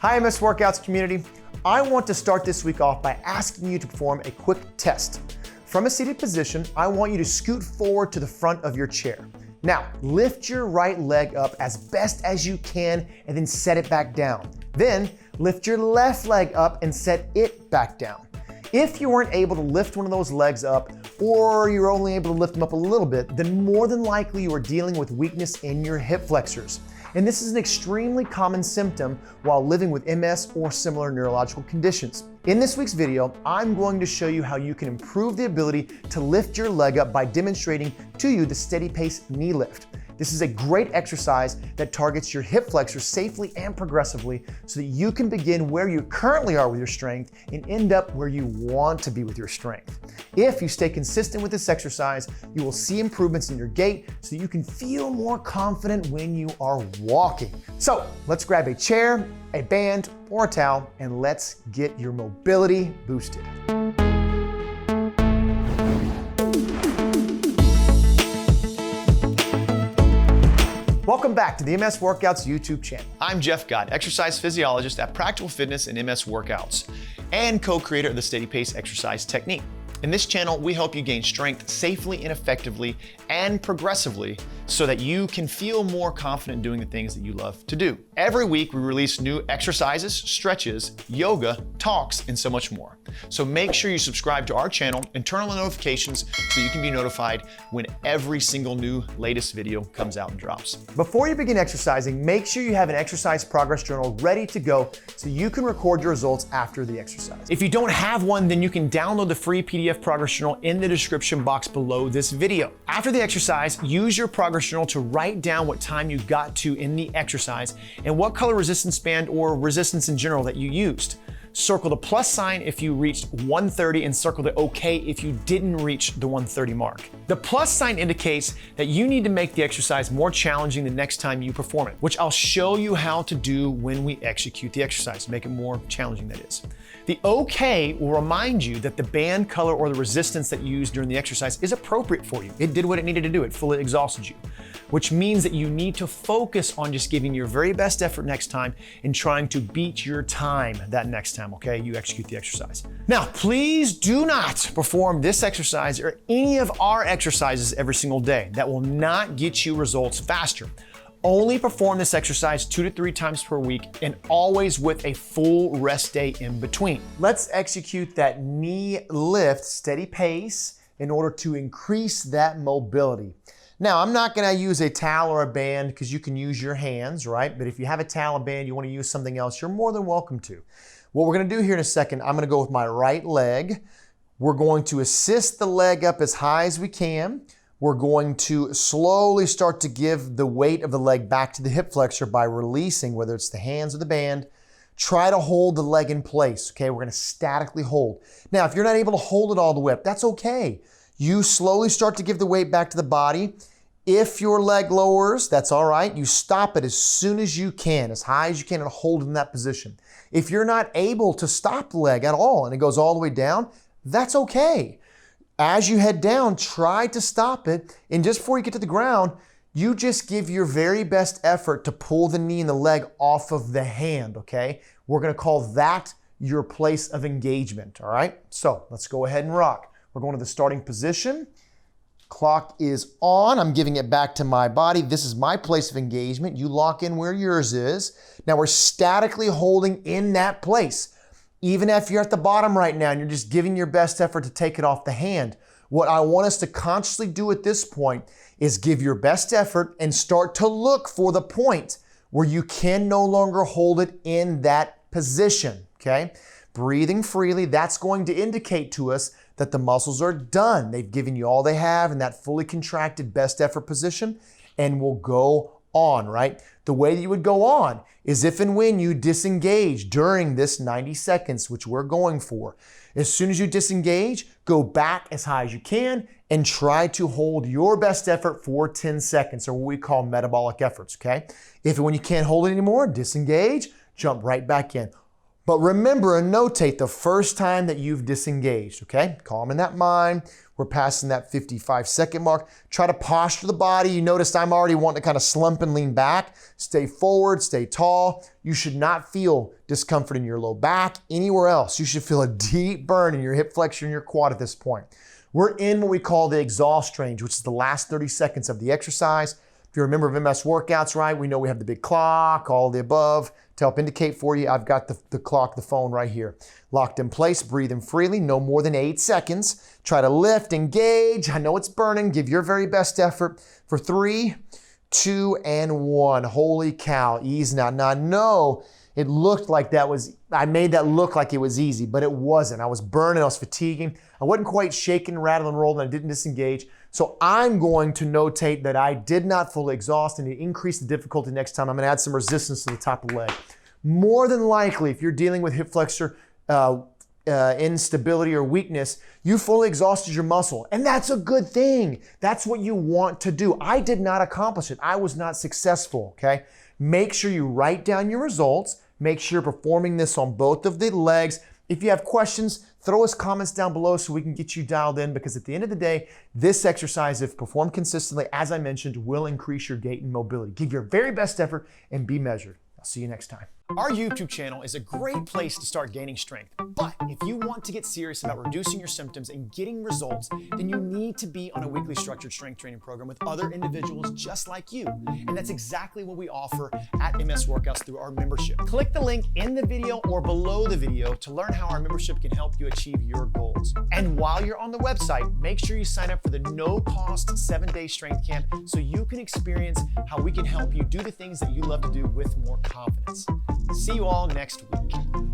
Hi MS Workouts community. I want to start this week off by asking you to perform a quick test. From a seated position, I want you to scoot forward to the front of your chair. Now, lift your right leg up as best as you can and then set it back down. Then, lift your left leg up and set it back down. If you weren't able to lift one of those legs up, or you're only able to lift them up a little bit, then more than likely you are dealing with weakness in your hip flexors. And this is an extremely common symptom while living with MS or similar neurological conditions. In this week's video, I'm going to show you how you can improve the ability to lift your leg up by demonstrating to you the steady pace knee lift. This is a great exercise that targets your hip flexors safely and progressively so that you can begin where you currently are with your strength and end up where you want to be with your strength. If you stay consistent with this exercise, you will see improvements in your gait so that you can feel more confident when you are walking. So let's grab a chair, a band, or a towel, and let's get your mobility boosted. Welcome back to the MS Workouts YouTube channel. I'm Jeff Gott, exercise physiologist at Practical Fitness and MS Workouts, and co-creator of the Steady Pace exercise technique. In this channel, we help you gain strength safely and effectively and progressively so that you can feel more confident doing the things that you love to do. Every week, we release new exercises, stretches, yoga, talks, and so much more. So make sure you subscribe to our channel and turn on the notifications so you can be notified when every single new latest video comes out and drops. Before you begin exercising, make sure you have an exercise progress journal ready to go so you can record your results after the exercise. If you don't have one, then you can download the free PDF progress journal in the description box below this video. After the exercise, use your progress journal to write down what time you got to in the exercise and what color resistance band or resistance in general that you used. Circle the plus sign if you reached 130 and circle the OK if you didn't reach the 130 mark. The plus sign indicates that you need to make the exercise more challenging the next time you perform it, which I'll show you how to do when we execute the exercise, make it more challenging, that is. The OK will remind you that the band color or the resistance that you used during the exercise is appropriate for you. It did what it needed to do. It fully exhausted you, which means that you need to focus on just giving your very best effort next time and trying to beat your time that next time, okay? You execute the exercise. Now, please do not perform this exercise or any of our exercises every single day. That will not get you results faster. Only perform this exercise 2 to 3 times per week and always with a full rest day in between. Let's execute that knee lift steady pace in order to increase that mobility. Now, I'm not gonna use a towel or a band because you can use your hands, right? But if you have a towel, a band, you wanna use something else, you're more than welcome to. What we're gonna do here in a second, I'm gonna go with my right leg. We're going to assist the leg up as high as we can. We're going to slowly start to give the weight of the leg back to the hip flexor by releasing, whether it's the hands or the band. Try to hold the leg in place, okay? We're gonna statically hold. Now, if you're not able to hold it all the way up, that's okay. You slowly start to give the weight back to the body. If your leg lowers, that's all right. You stop it as soon as you can, as high as you can, and hold it in that position. If you're not able to stop the leg at all and it goes all the way down, that's okay. As you head down, try to stop it. And just before you get to the ground, you just give your very best effort to pull the knee and the leg off of the hand, okay? We're gonna call that your place of engagement, all right? So let's go ahead and rock. We're going to the starting position. Clock is on. I'm giving it back to my body. This is my place of engagement. You lock in where yours is. Now we're statically holding in that place. Even if you're at the bottom right now and you're just giving your best effort to take it off the hand, what I want us to consciously do at this point is give your best effort and start to look for the point where you can no longer hold it in that position, okay? Breathing freely, that's going to indicate to us that the muscles are done. They've given you all they have in that fully contracted best effort position and will go on, right? The way that you would go on is if and when you disengage during this 90 seconds, which we're going for. As soon as you disengage, go back as high as you can and try to hold your best effort for 10 seconds, or what we call metabolic efforts, okay? If and when you can't hold it anymore, disengage, jump right back in. But remember and notate the first time that you've disengaged, okay? Calm in that mind. We're passing that 55-second mark. Try to posture the body. You noticed I'm already wanting to kind of slump and lean back. Stay forward, stay tall. You should not feel discomfort in your low back, anywhere else. You should feel a deep burn in your hip flexor and your quad at this point. We're in what we call the exhaust range, which is the last 30 seconds of the exercise. If you're a member of MS Workouts, right, we know we have the big clock, all the above. To help indicate for you, I've got the clock, the phone right here. Locked in place, breathing freely, no more than 8 seconds. Try to lift, engage. I know it's burning. Give your very best effort for 3, 2, and 1. Holy cow, ease now. Now, I know it looked like I made that look like it was easy, but it wasn't. I was burning, I was fatiguing. I wasn't quite shaking, rattling, rolling, I didn't disengage. So I'm going to notate that I did not fully exhaust, and to increase the difficulty next time, I'm gonna add some resistance to the top of the leg. More than likely, if you're dealing with hip flexor instability or weakness, you fully exhausted your muscle. And that's a good thing. That's what you want to do. I did not accomplish it. I was not successful, okay? Make sure you write down your results. Make sure you're performing this on both of the legs. If you have questions, throw us comments down below so we can get you dialed in, because at the end of the day, this exercise, if performed consistently, as I mentioned, will increase your gait and mobility. Give your very best effort and be measured. I'll see you next time. Our YouTube channel is a great place to start gaining strength. But if you want to get serious about reducing your symptoms and getting results, then you need to be on a weekly structured strength training program with other individuals just like you. And that's exactly what we offer at MS Workouts through our membership. Click the link in the video or below the video to learn how our membership can help you achieve your goals. And while you're on the website, make sure you sign up for the no-cost 7-day strength camp so you can experience how we can help you do the things that you love to do with more confidence. See you all next week.